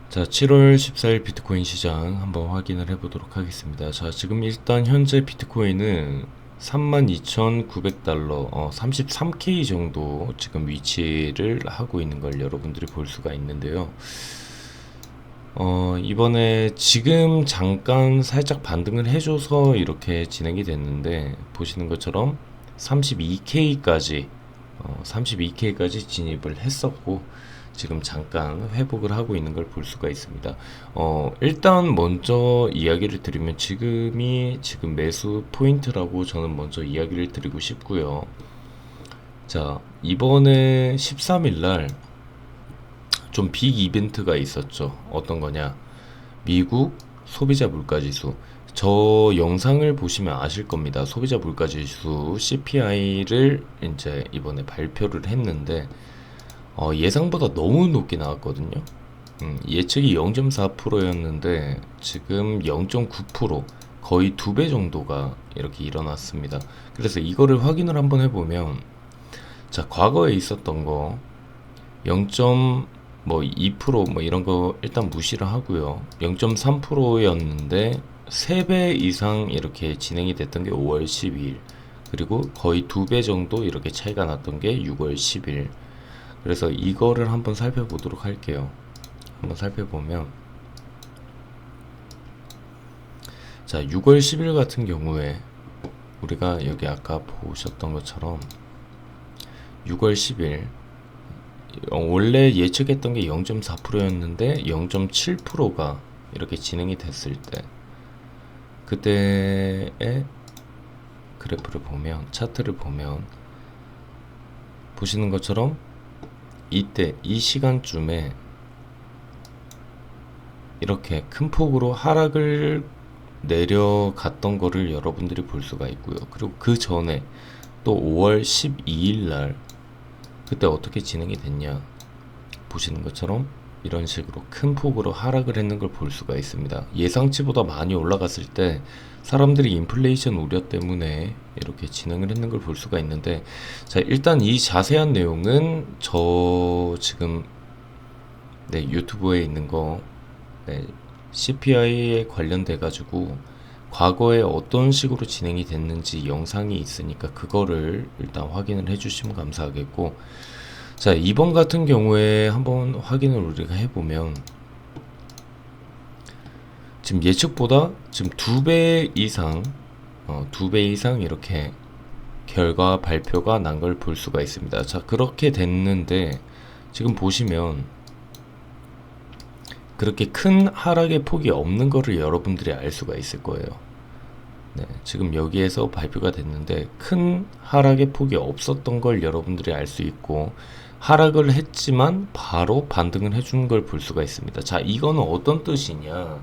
자, 7월 14일 비트코인 시장 한번 확인을 해보도록 하겠습니다. 자, 지금 일단 현재 비트코인은 32,900달러, 33K 정도 지금 위치를 하고 있는 걸 여러분들이 볼 수가 있는데요. 이번에 지금 잠깐 살짝 반등을 해줘서 이렇게 진행이 됐는데, 보시는 것처럼 32K까지 진입을 했었고, 지금 잠깐 회복을 하고 있는 걸 볼 수가 있습니다. 일단 먼저 이야기를 드리면 지금 매수 포인트라고 저는 먼저 이야기를 드리고 싶고요. 자, 이번에 13일 날 좀 빅 이벤트가 있었죠. 어떤 거냐? 미국 소비자 물가지수. 저 영상을 보시면 아실 겁니다. 소비자 물가지수 CPI를 이제 이번에 발표를 했는데 예상보다 너무 높게 나왔거든요. 예측이 0.4%였는데 지금 0.9%, 거의 2배 정도가 이렇게 일어났습니다. 그래서 이거를 확인을 한번 해보면, 자, 과거에 있었던 거 0.2% 뭐 이런 거 일단 무시를 하고요. 0.3%였는데 3배 이상 이렇게 진행이 됐던 게 5월 12일, 그리고 거의 2배 정도 이렇게 차이가 났던 게 6월 10일. 그래서 이거를 한번 살펴보도록 할게요. 한번 살펴보면, 자, 6월 10일 같은 경우에 우리가 여기 아까 보셨던 것처럼 6월 10일 원래 예측했던 게 0.4%였는데 0.7%가 이렇게 진행이 됐을 때, 그때의 그래프를 보면, 차트를 보면 보시는 것처럼 이때 이 시간쯤에 이렇게 큰 폭으로 하락을 내려갔던 거를 여러분들이 볼 수가 있고요. 그리고 그 전에 또 5월 12일 날 그때 어떻게 진행이 됐냐, 보시는 것처럼 이런 식으로 큰 폭으로 하락을 했는 걸 볼 수가 있습니다. 예상치보다 많이 올라갔을 때 사람들이 인플레이션 우려 때문에 이렇게 진행을 했는 걸 볼 수가 있는데, 자, 일단 이 자세한 내용은 저 지금 유튜브에 있는 거, CPI에 관련돼 가지고 과거에 어떤 식으로 진행이 됐는지 영상이 있으니까 그거를 일단 확인을 해주시면 감사하겠고, 자, 이번 같은 경우에 한번 확인을 우리가 해보면 지금 예측보다 지금 2배 이상, 2배 이상 이렇게 결과 발표가 난 걸 볼 수가 있습니다. 자, 그렇게 됐는데 지금 보시면 그렇게 큰 하락의 폭이 없는 거를 여러분들이 알 수가 있을 거예요. 네, 지금 여기에서 발표가 됐는데 큰 하락의 폭이 없었던 걸 여러분들이 알 수 있고, 하락을 했지만 바로 반등을 해주는 걸 볼 수가 있습니다. 자, 이거는 어떤 뜻이냐?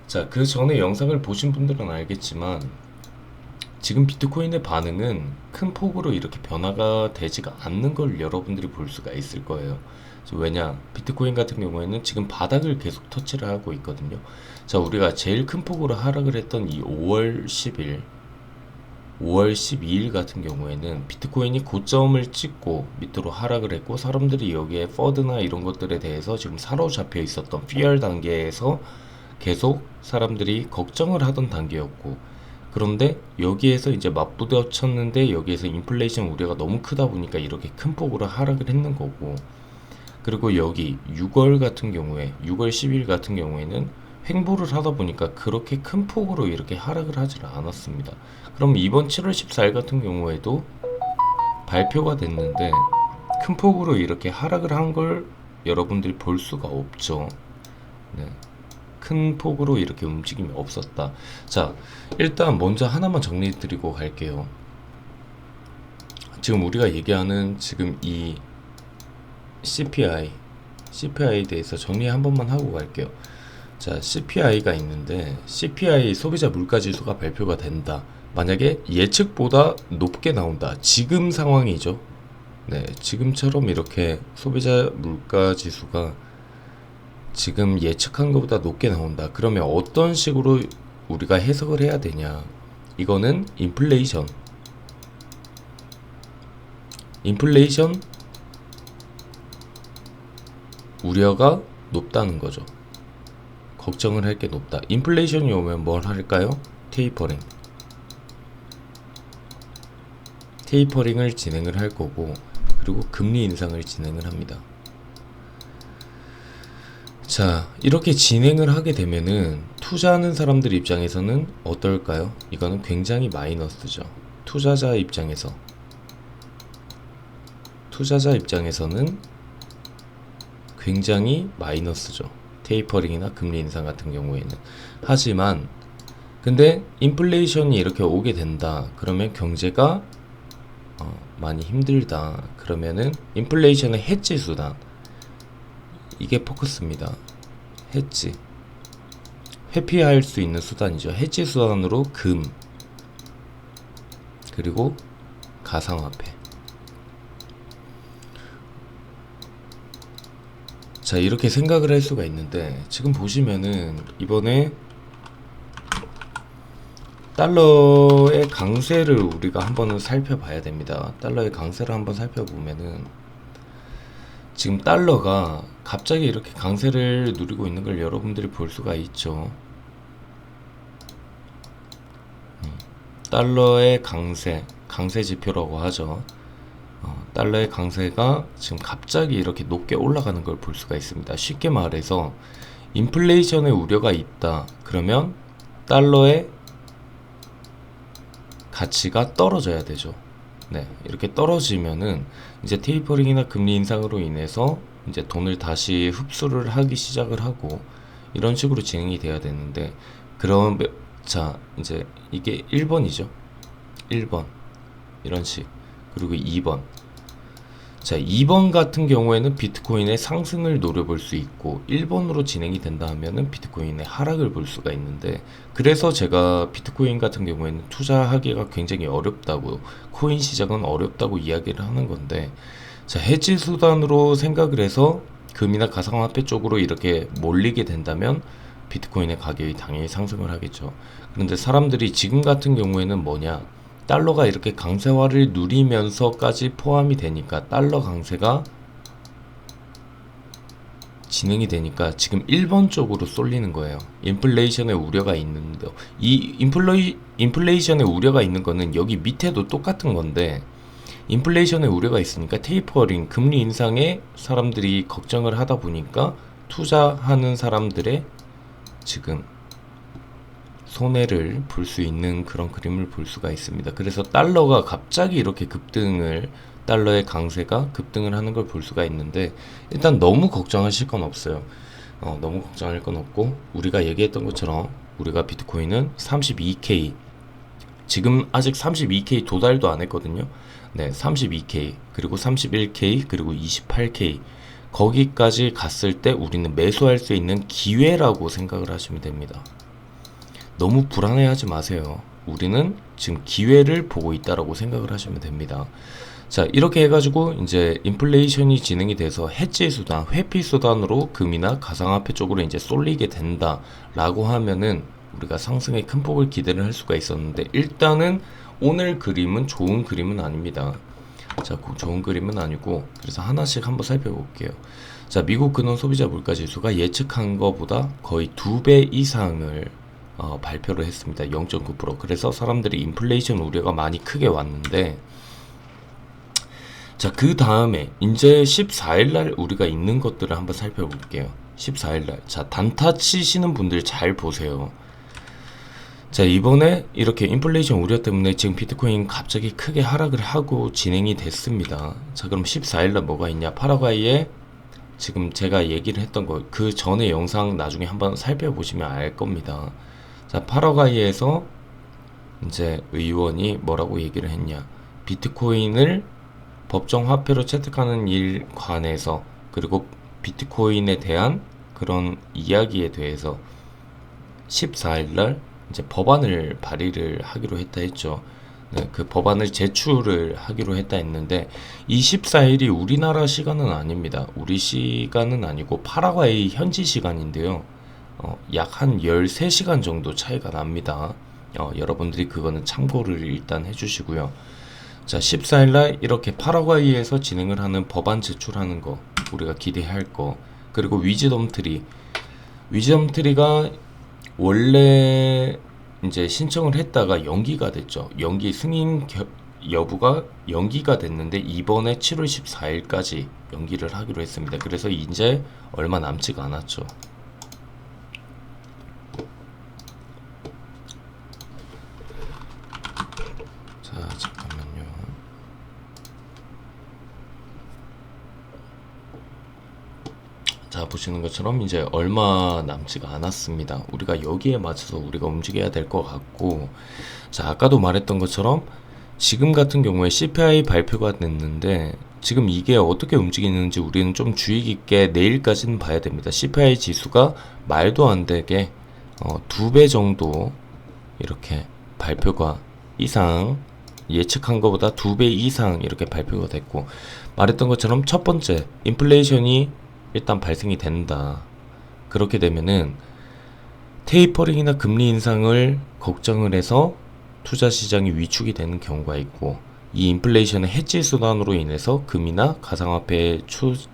자, 그 전에 영상을 보신 분들은 알겠지만 지금 비트코인의 반응은 큰 폭으로 이렇게 변화가 되지가 않는 걸 여러분들이 볼 수가 있을 거예요. 왜냐, 비트코인 같은 경우에는 지금 바닥을 계속 터치를 하고 있거든요. 자, 우리가 제일 큰 폭으로 하락을 했던 이 5월 10일, 5월 12일 같은 경우에는 비트코인이 고점을 찍고 밑으로 하락을 했고, 사람들이 여기에 퍼드나 이런 것들에 대해서 지금 사로잡혀 있었던 피어 단계에서 계속 사람들이 걱정을 하던 단계였고, 그런데 여기에서 이제 맞부딪혔는데 여기에서 인플레이션 우려가 너무 크다 보니까 이렇게 큰 폭으로 하락을 했는 거고, 그리고 여기 6월 같은 경우에 6월 10일 같은 경우에는 횡보를 하다 보니까 그렇게 큰 폭으로 이렇게 하락을 하질 않았습니다. 그럼 이번 7월 14일 같은 경우에도 발표가 됐는데 큰 폭으로 이렇게 하락을 한 걸 여러분들이 볼 수가 없죠. 네. 큰 폭으로 이렇게 움직임이 없었다. 자, 일단 먼저 하나만 정리 드리고 갈게요. 지금 우리가 얘기하는 지금 이 CPI에 대해서 정리 한 번만 하고 갈게요. 자, CPI가 있는데 CPI 소비자 물가지수가 발표가 된다. 만약에 예측보다 높게 나온다. 지금 상황이죠. 네, 지금처럼 이렇게 소비자 물가지수가 지금 예측한 것보다 높게 나온다. 그러면 어떤 식으로 우리가 해석을 해야 되냐? 이거는 인플레이션 우려가 높다는 거죠. 걱정을 할 게 높다. 인플레이션이 오면 뭘 할까요? 테이퍼링을 진행을 할 거고, 그리고 금리 인상을 진행을 합니다. 자, 이렇게 진행을 하게 되면은 투자하는 사람들 입장에서는 어떨까요? 이거는 굉장히 마이너스죠. 투자자 입장에서는 굉장히 마이너스죠. 테이퍼링이나 금리 인상 같은 경우에는. 하지만 근데 인플레이션이 이렇게 오게 된다. 그러면 경제가 많이 힘들다. 그러면은 인플레이션의 해지 수단, 이게 포커스입니다. 해지, 회피할 수 있는 수단이죠. 해지 수단으로 금, 그리고 가상화폐. 자, 이렇게 생각을 할 수가 있는데, 지금 보시면은 이번에 달러의 강세를 우리가 한번 살펴봐야 됩니다. 달러의 강세를 한번 살펴보면은 지금 달러가 갑자기 이렇게 강세를 누리고 있는 걸 여러분들이 볼 수가 있죠. 달러의 강세 지표라고 하죠. 달러의 강세가 지금 갑자기 이렇게 높게 올라가는 걸 볼 수가 있습니다. 쉽게 말해서 인플레이션의 우려가 있다. 그러면 달러의 가치가 떨어져야 되죠. 네, 이렇게 떨어지면은 이제 테이퍼링이나 금리 인상으로 인해서 이제 돈을 다시 흡수를 하기 시작을 하고 이런 식으로 진행이 돼야 되는데, 그럼 자, 이제 이게 1번이죠. 1번 이런 식, 그리고 2번. 자, 2번 같은 경우에는 비트코인의 상승을 노려볼 수 있고, 1번으로 진행이 된다 하면은 비트코인의 하락을 볼 수가 있는데, 그래서 제가 비트코인 같은 경우에는 투자하기가 굉장히 어렵다고, 코인 시장은 어렵다고 이야기를 하는 건데, 자, 해지 수단으로 생각을 해서 금이나 가상화폐 쪽으로 이렇게 몰리게 된다면 비트코인의 가격이 당연히 상승을 하겠죠. 그런데 사람들이 지금 같은 경우에는 뭐냐, 달러가 이렇게 강세화를 누리면서까지 포함이 되니까, 달러 강세가 진행이 되니까 지금 1번 쪽으로 쏠리는 거예요. 인플레이션의 우려가 있는데, 이 인플레이션의 우려가 있는 거는 여기 밑에도 똑같은 건데, 인플레이션의 우려가 있으니까 테이퍼링, 금리 인상에 사람들이 걱정을 하다 보니까 투자하는 사람들의 지금 손해를 볼 수 있는 그런 그림을 볼 수가 있습니다. 그래서 달러가 갑자기 이렇게 달러의 강세가 급등을 하는 걸 볼 수가 있는데, 일단 너무 걱정하실 건 없어요. 너무 걱정할 건 없고, 우리가 얘기했던 것처럼 우리가 비트코인은 32K, 지금 아직 32K 도달도 안 했거든요. 네, 32K, 그리고 31K, 그리고 28K, 거기까지 갔을 때 우리는 매수할 수 있는 기회라고 생각을 하시면 됩니다. 너무 불안해하지 마세요. 우리는 지금 기회를 보고 있다라고 생각을 하시면 됩니다. 자, 이렇게 해가지고 이제 인플레이션이 진행이 돼서 해지 수단, 회피 수단으로 금이나 가상화폐 쪽으로 이제 쏠리게 된다라고 하면은 우리가 상승의 큰 폭을 기대를 할 수가 있었는데, 일단은 오늘 그림은 좋은 그림은 아닙니다. 자, 좋은 그림은 아니고, 그래서 하나씩 한번 살펴볼게요. 자, 미국 근원 소비자 물가 지수가 예측한 것보다 거의 2배 이상을 발표를 했습니다. 0.9%. 그래서 사람들이 인플레이션 우려가 많이 크게 왔는데, 자, 그 다음에 이제 14일날 우리가 있는 것들을 한번 살펴볼게요. 14일날. 자, 단타 치시는 분들 잘 보세요. 자, 이번에 이렇게 인플레이션 우려 때문에 지금 비트코인 갑자기 크게 하락을 하고 진행이 됐습니다. 자, 그럼 14일날 뭐가 있냐? 파라과이에 지금 제가 얘기를 했던 거, 그 전에 영상 나중에 한번 살펴보시면 알 겁니다. 자, 파라과이에서 이제 의원이 뭐라고 얘기를 했냐? 비트코인을 법정 화폐로 채택하는 일 관해서, 그리고 비트코인에 대한 그런 이야기에 대해서 14일날 이제 법안을 발의를 하기로 했다 했죠. 네, 그 법안을 제출을 하기로 했다 했는데, 이 14일이 우리나라 시간은 아닙니다. 우리 시간은 아니고 파라과이 현지 시간인데요. 약 한 13시간 정도 차이가 납니다. 여러분들이 그거는 참고를 일단 해주시고요. 자, 14일날 이렇게 파라과이에서 진행을 하는 법안 제출하는 거, 우리가 기대할 거, 그리고 위즈덤 트리, 위즈덤 트리가 원래 이제 신청을 했다가 연기가 됐죠. 승인 여부가 연기가 됐는데 이번에 7월 14일까지 연기를 하기로 했습니다. 그래서 이제 얼마 남지가 않았죠. 자, 잠깐만요. 자, 보시는 것처럼 이제 얼마 남지가 않았습니다. 우리가 여기에 맞춰서 우리가 움직여야 될 것 같고, 자, 아까도 말했던 것처럼 지금 같은 경우에 CPI 발표가 됐는데 지금 이게 어떻게 움직이는지 우리는 좀 주의 깊게 내일까지는 봐야 됩니다. CPI 지수가 말도 안 되게 2배 정도 이렇게 발표가 이상 예측한 것보다 2배 이상 이렇게 발표가 됐고, 말했던 것처럼 첫 번째 인플레이션이 일단 발생이 된다. 그렇게 되면은 테이퍼링이나 금리 인상을 걱정을 해서 투자 시장이 위축이 되는 경우가 있고, 이 인플레이션의 해지 수단으로 인해서 금이나 가상화폐에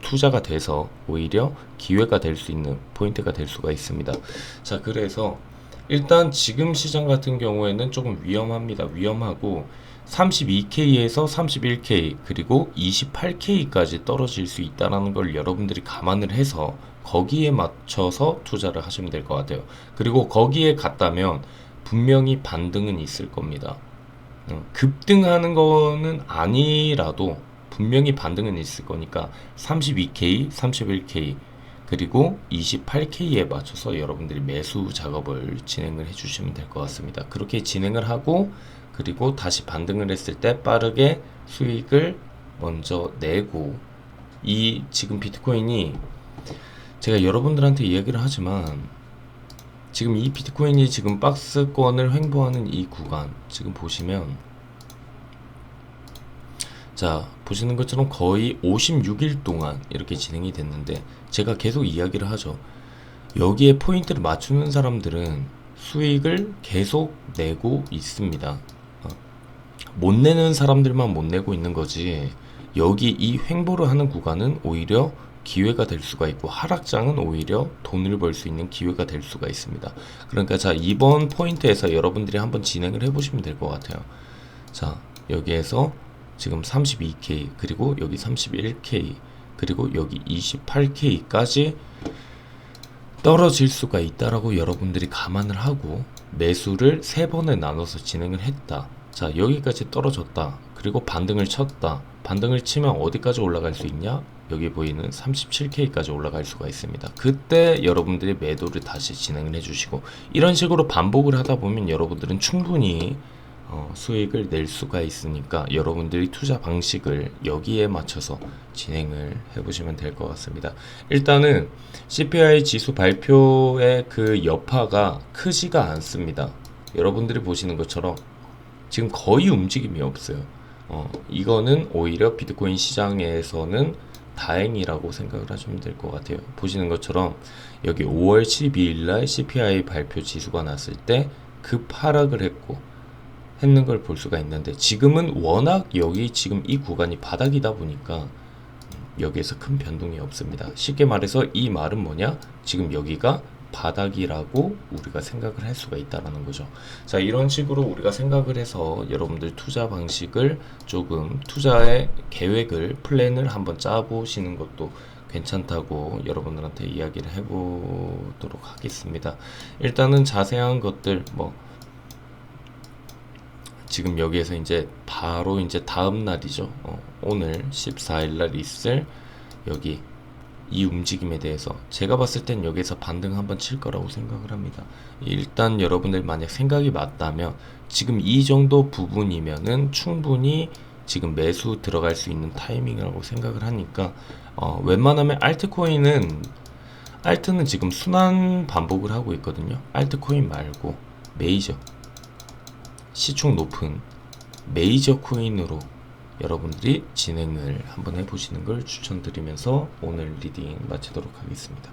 투자가 돼서 오히려 기회가 될 수 있는 포인트가 될 수가 있습니다. 자, 그래서 일단 지금 시장 같은 경우에는 조금 위험합니다. 위험하고 32K에서 31K 그리고 28K까지 떨어질 수 있다는 걸 여러분들이 감안을 해서 거기에 맞춰서 투자를 하시면 될 것 같아요. 그리고 거기에 갔다면 분명히 반등은 있을 겁니다. 급등하는 거는 아니라도 분명히 반등은 있을 거니까 32K, 31K 그리고 28K에 맞춰서 여러분들이 매수 작업을 진행을 해주시면 될 것 같습니다. 그렇게 진행을 하고 그리고 다시 반등을 했을 때 빠르게 수익을 먼저 내고, 이 지금 비트코인이 제가 여러분들한테 이야기를 하지만 지금 이 비트코인이 지금 박스권을 횡보하는 이 구간 지금 보시면, 자, 보시는 것처럼 거의 56일 동안 이렇게 진행이 됐는데 제가 계속 이야기를 하죠. 여기에 포인트를 맞추는 사람들은 수익을 계속 내고 있습니다. 못 내는 사람들만 못 내고 있는 거지, 여기 이 횡보를 하는 구간은 오히려 기회가 될 수가 있고 하락장은 오히려 돈을 벌 수 있는 기회가 될 수가 있습니다. 그러니까 자, 이번 포인트에서 여러분들이 한번 진행을 해보시면 될 것 같아요. 자, 여기에서 지금 32K 그리고 여기 31K 그리고 여기 28K까지 떨어질 수가 있다라고 여러분들이 감안을 하고 매수를 3번에 나눠서 진행을 했다. 자, 여기까지 떨어졌다. 그리고 반등을 쳤다. 반등을 치면 어디까지 올라갈 수 있냐? 여기 보이는 37K까지 올라갈 수가 있습니다. 그때 여러분들이 매도를 다시 진행을 해주시고, 이런 식으로 반복을 하다 보면 여러분들은 충분히 수익을 낼 수가 있으니까 여러분들이 투자 방식을 여기에 맞춰서 진행을 해보시면 될 것 같습니다. 일단은 CPI 지수 발표의 그 여파가 크지가 않습니다. 여러분들이 보시는 것처럼 지금 거의 움직임이 없어요. 이거는 오히려 비트코인 시장에서는 다행이라고 생각을 하시면 될 것 같아요. 보시는 것처럼 여기 5월 12일 날 CPI 발표 지수가 났을 때 급하락을 했는 걸 볼 수가 있는데, 지금은 워낙 여기 지금 이 구간이 바닥이다 보니까 여기에서 큰 변동이 없습니다. 쉽게 말해서 이 말은 뭐냐? 지금 여기가 바닥이라고 우리가 생각을 할 수가 있다는 거죠. 자, 이런 식으로 우리가 생각을 해서 여러분들 투자 방식을 조금, 투자의 계획을, 플랜을 한번 짜보시는 것도 괜찮다고 여러분들한테 이야기를 해보도록 하겠습니다. 일단은 자세한 것들 지금 여기에서 이제 바로 이제 다음 날이죠. 오늘 14일 날 있을 여기 이 움직임에 대해서 제가 봤을 땐 여기서 반등 한번 칠 거라고 생각을 합니다. 일단 여러분들 만약 생각이 맞다면 지금 이 정도 부분이면은 충분히 지금 매수 들어갈 수 있는 타이밍이라고 생각을 하니까 웬만하면 알트는 지금 순환 반복을 하고 있거든요. 알트코인 말고 메이저, 시총 높은 메이저 코인으로 여러분들이 진행을 한번 해보시는 걸 추천드리면서 오늘 리딩 마치도록 하겠습니다.